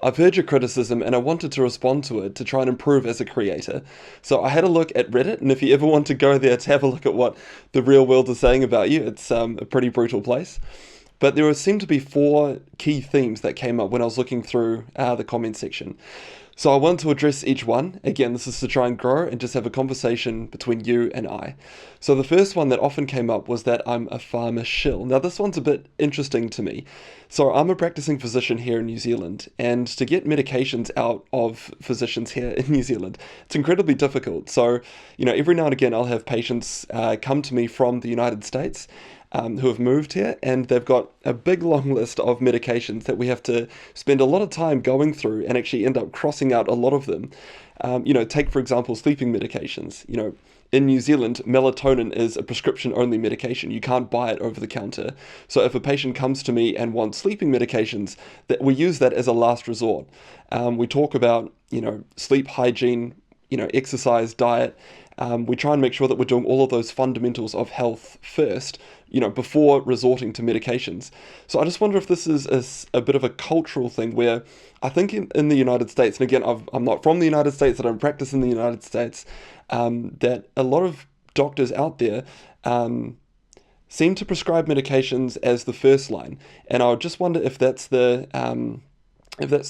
I've heard your criticism and I wanted to respond to it to try and improve as a creator. So I had a look at Reddit, and if you ever want to go there to have a look at what the real world is saying about you, it's a pretty brutal place. But seemed to be four key themes that came up when I was looking through the comment section. So I want to address each one. Again, this is to try and grow and just have a conversation between you and I. So the first one that often came up was that I'm a farmer shill. Now this one's a bit interesting to me. So I'm a practicing physician here in New Zealand, and to get medications out of physicians here in New Zealand, it's incredibly difficult. So, every now and again I'll have patients come to me from the United States who have moved here, and they've got a big long list of medications that we have to spend a lot of time going through and actually end up crossing out a lot of them. Take for example sleeping medications. In New Zealand, melatonin is a prescription only medication. You can't buy it over the counter. So if a patient comes to me and wants sleeping medications, that we use that as a last resort. We talk about, sleep hygiene, exercise, diet. We try and make sure that we're doing all of those fundamentals of health first, before resorting to medications. So I just wonder if this is a bit of a cultural thing where I think in the United States, and again, I'm not from the United States, I don't practice in the United States, that a lot of doctors out there seem to prescribe medications as the first line. And I would just wonder if that's the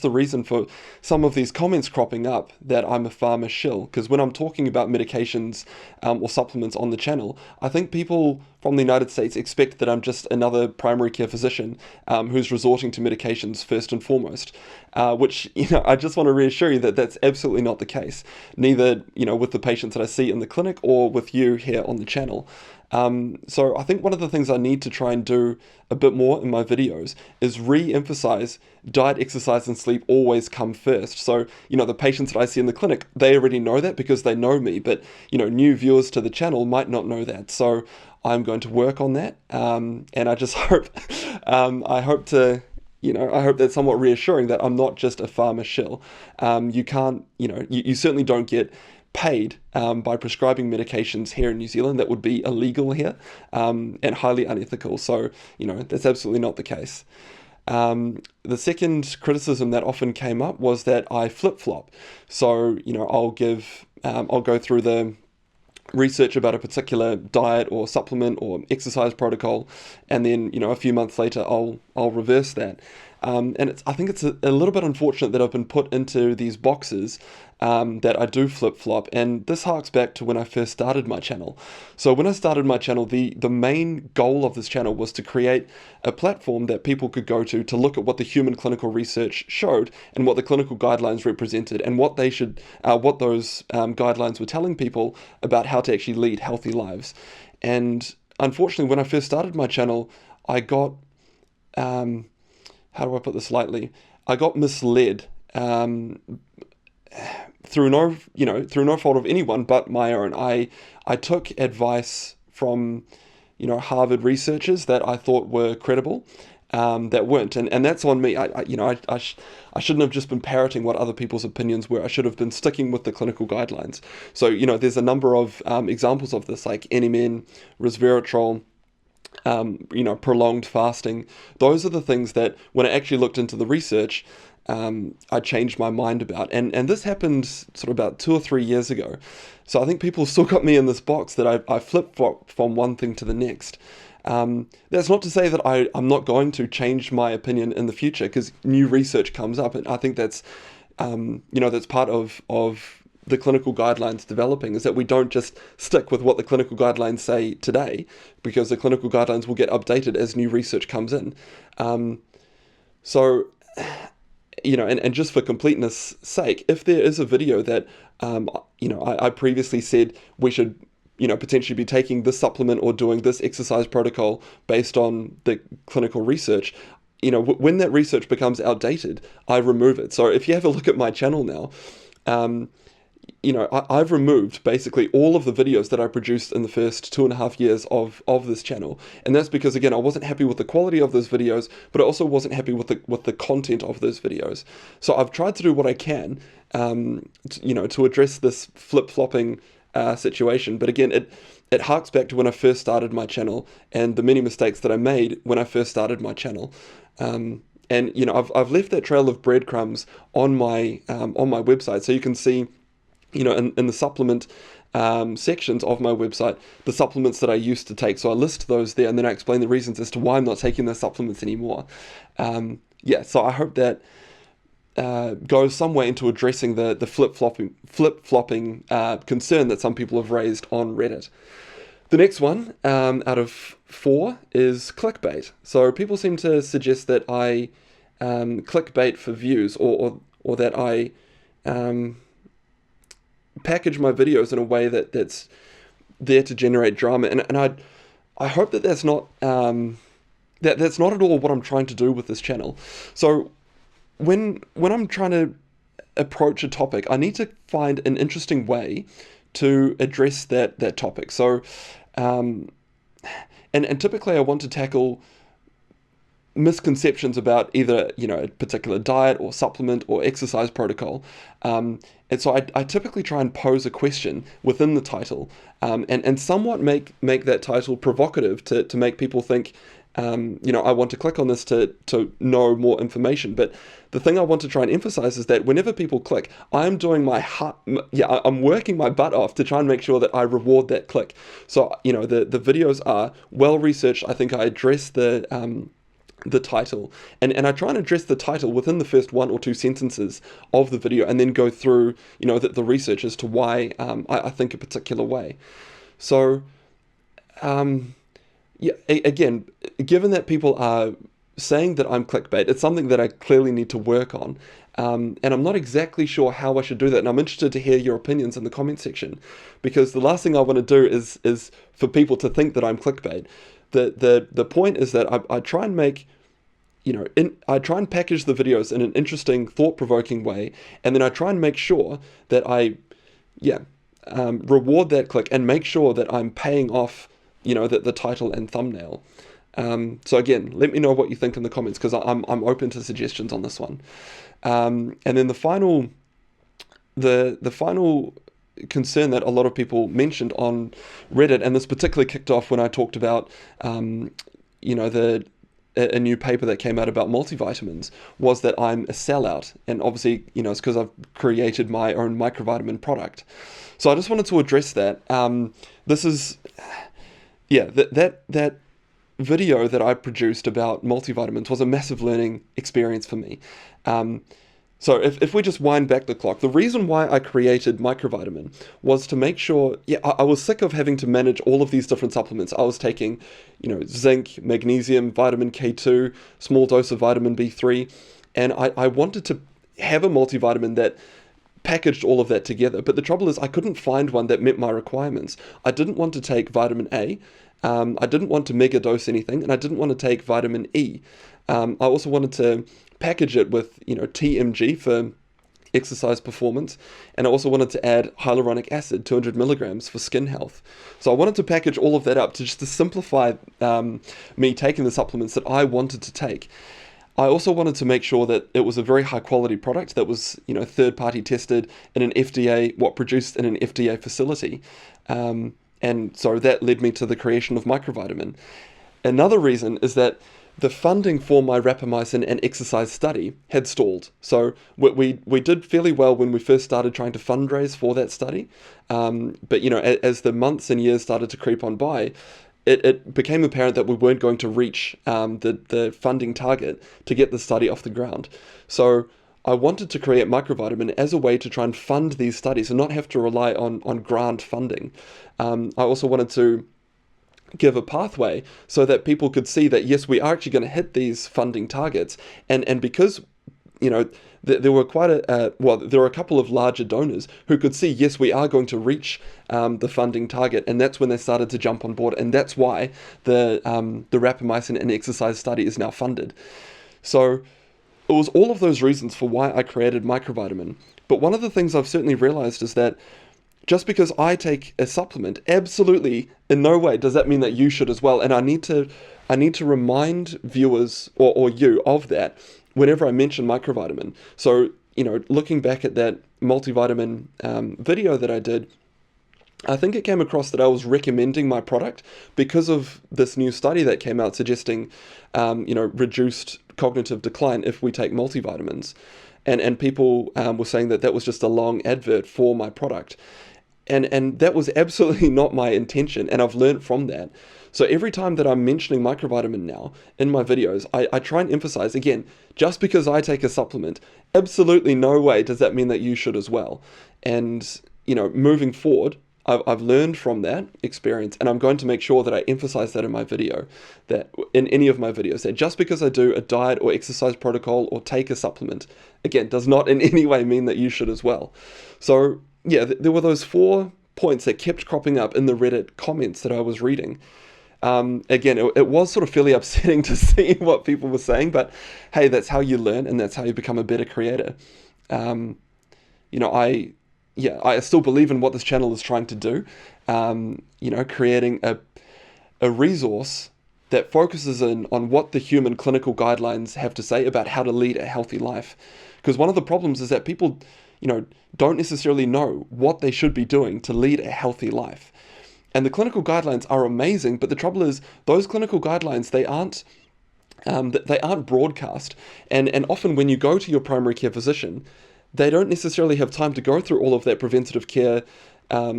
reason for some of these comments cropping up that I'm a farmer shill. Because when I'm talking about medications or supplements on the channel, I think people from the United States expect that I'm just another primary care physician who's resorting to medications first and foremost. Which, I just want to reassure you that that's absolutely not the case. Neither, with the patients that I see in the clinic or with you here on the channel. So I think one of the things I need to try and do a bit more in my videos is re-emphasize diet, exercise, and sleep always come first. So, the patients that I see in the clinic, they already know that because they know me, but, new viewers to the channel might not know that. So I'm going to work on that. And I just hope, I hope that's somewhat reassuring that I'm not just a farmer shill. You can't, you certainly don't get paid by prescribing medications here in New Zealand. That would be illegal here and highly unethical. So, that's absolutely not the case. The second criticism that often came up was that I flip-flop. So, I'll go through the research about a particular diet or supplement or exercise protocol, and then a few months later I'll reverse that. And I think it's a little bit unfortunate that I've been put into these boxes that I do flip-flop, and this harks back to when I first started my channel. So when I started my channel, the main goal of this channel was to create a platform that people could go to look at what the human clinical research showed and what the clinical guidelines represented and what those guidelines were telling people about how to actually lead healthy lives. And unfortunately, when I first started my channel, I got how do I put this lightly? I got misled through no fault of anyone but my own. I took advice from Harvard researchers that I thought were credible, that weren't, and that's on me. I shouldn't have just been parroting what other people's opinions were. I should have been sticking with the clinical guidelines. So there's a number of examples of this, like NMN, resveratrol, prolonged fasting. Those are the things that, when I actually looked into the research, I changed my mind about. And this happened sort of about 2 or 3 years ago. So I think people still got me in this box that I flip-flop from one thing to the next. That's not to say that I'm not going to change my opinion in the future, because new research comes up, and I think that's that's part of the clinical guidelines developing, is that we don't just stick with what the clinical guidelines say today, because the clinical guidelines will get updated as new research comes in. And just for completeness sake, if there is a video that I previously said we should potentially be taking this supplement or doing this exercise protocol based on the clinical research, when that research becomes outdated, I remove it. So if you have a look at my channel now, I've removed basically all of the videos that I produced in the first 2.5 years of this channel. And that's because, again, I wasn't happy with the quality of those videos, but I also wasn't happy with the content of those videos. So I've tried to do what I can, to address this flip-flopping situation. But again, it harks back to when I first started my channel and the many mistakes that I made when I first started my channel. And I've left that trail of breadcrumbs on my website, so you can see, in the supplement sections of my website, the supplements that I used to take. So I list those there, and then I explain the reasons as to why I'm not taking those supplements anymore. So I hope that goes some way into addressing the flip-flopping concern that some people have raised on Reddit. The next one, out of 4, is clickbait. So people seem to suggest that I clickbait for views, or that I package my videos in a way that's there to generate drama. And I hope that that's not that's not at all what I'm trying to do with this channel. So when I'm trying to approach a topic, I need to find an interesting way to address that topic. So and typically I want to tackle misconceptions about either a particular diet or supplement or exercise protocol, and so I typically try and pose a question within the title, and somewhat make that title provocative to make people think, I want to click on this to know more information. But the thing I want to try and emphasize is that whenever people click, I'm doing I'm working my butt off to try and make sure that I reward that click. So the videos are well researched. I think I address the title, and I try and address the title within the first 1 or 2 sentences of the video, and then go through the research as to why I think a particular way. So again, given that people are saying that I'm clickbait, it's something that I clearly need to work on, and I'm not exactly sure how I should do that, and I'm interested to hear your opinions in the comment section, because the last thing I want to do is for people to think that I'm clickbait. The point is that I try and make, I try and package the videos in an interesting, thought-provoking way, and then I try and make sure that I reward that click and make sure that I'm paying off, the title and thumbnail. So again, let me know what you think in the comments, because I'm open to suggestions on this one. And then the final concern that a lot of people mentioned on Reddit, and this particularly kicked off when I talked about a new paper that came out about multivitamins, was that I'm a sellout. And obviously, it's because I've created my own microvitamin product. So I just wanted to address that. This is that video that I produced about multivitamins was a massive learning experience for me. So if we just wind back the clock, the reason why I created Microvitamin was to make sure, I was sick of having to manage all of these different supplements. I was taking, zinc, magnesium, vitamin K2, small dose of vitamin B3, and I wanted to have a multivitamin that packaged all of that together. But the trouble is I couldn't find one that met my requirements. I didn't want to take vitamin A, I didn't want to mega dose anything, and I didn't want to take vitamin E. I also wanted to package it with TMG for exercise performance, and I also wanted to add hyaluronic acid, 200 milligrams, for skin health. So I wanted to package all of that up to simplify me taking the supplements that I wanted to take. I also wanted to make sure that it was a very high quality product that was third party tested in an produced in an FDA facility, and so that led me to the creation of Microvitamin. Another reason is that the funding for my rapamycin and exercise study had stalled. So we did fairly well when we first started trying to fundraise for that study. But as the months and years started to creep on by, it became apparent that we weren't going to reach the funding target to get the study off the ground. So I wanted to create Microvitamin as a way to try and fund these studies and not have to rely on grant funding. I also wanted to give a pathway so that people could see that, yes, we are actually going to hit these funding targets. And because, there were there were a couple of larger donors who could see, yes, we are going to reach the funding target. And that's when they started to jump on board. And that's why the rapamycin and exercise study is now funded. So it was all of those reasons for why I created Microvitamin. But one of the things I've certainly realized is that just because I take a supplement, absolutely in no way does that mean that you should as well. And I need to remind viewers or you of that whenever I mention Microvitamin. So, looking back at that multivitamin video that I did, I think it came across that I was recommending my product because of this new study that came out suggesting, reduced cognitive decline if we take multivitamins. And people were saying that that was just a long advert for my product. And that was absolutely not my intention, and I've learned from that. So every time that I'm mentioning microvitamin now in my videos, I try and emphasize, again, just because I take a supplement, absolutely no way does that mean that you should as well. And, moving forward, I've learned from that experience, and I'm going to make sure that I emphasize that in my video, that in any of my videos, that just because I do a diet or exercise protocol or take a supplement, again, does not in any way mean that you should as well. So yeah, there were those 4 points that kept cropping up in the Reddit comments that I was reading. Again, it was sort of fairly upsetting to see what people were saying, but hey, that's how you learn, and that's how you become a better creator. I still believe in what this channel is trying to do. Creating a resource that focuses on what the human clinical guidelines have to say about how to lead a healthy life. Because one of the problems is that people, don't necessarily know what they should be doing to lead a healthy life. And the clinical guidelines are amazing, but the trouble is those clinical guidelines, they aren't broadcast. And often when you go to your primary care physician, they don't necessarily have time to go through all of that preventative care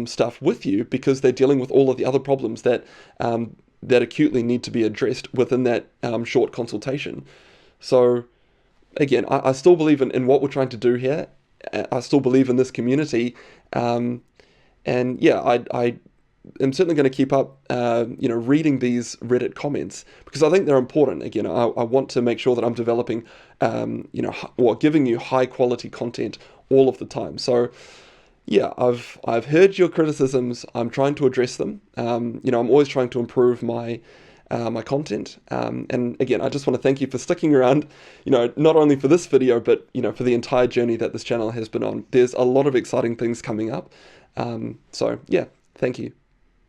stuff with you, because they're dealing with all of the other problems that acutely need to be addressed within that short consultation. So again, I still believe in what we're trying to do here. I still believe in this community. I am certainly going to keep up, reading these Reddit comments, because I think they're important. Again, I want to make sure that I'm developing, giving you high quality content all of the time. So yeah, I've heard your criticisms. I'm trying to address them. I'm always trying to improve my content. And again, I just want to thank you for sticking around, not only for this video, but, for the entire journey that this channel has been on. There's a lot of exciting things coming up. So yeah, thank you.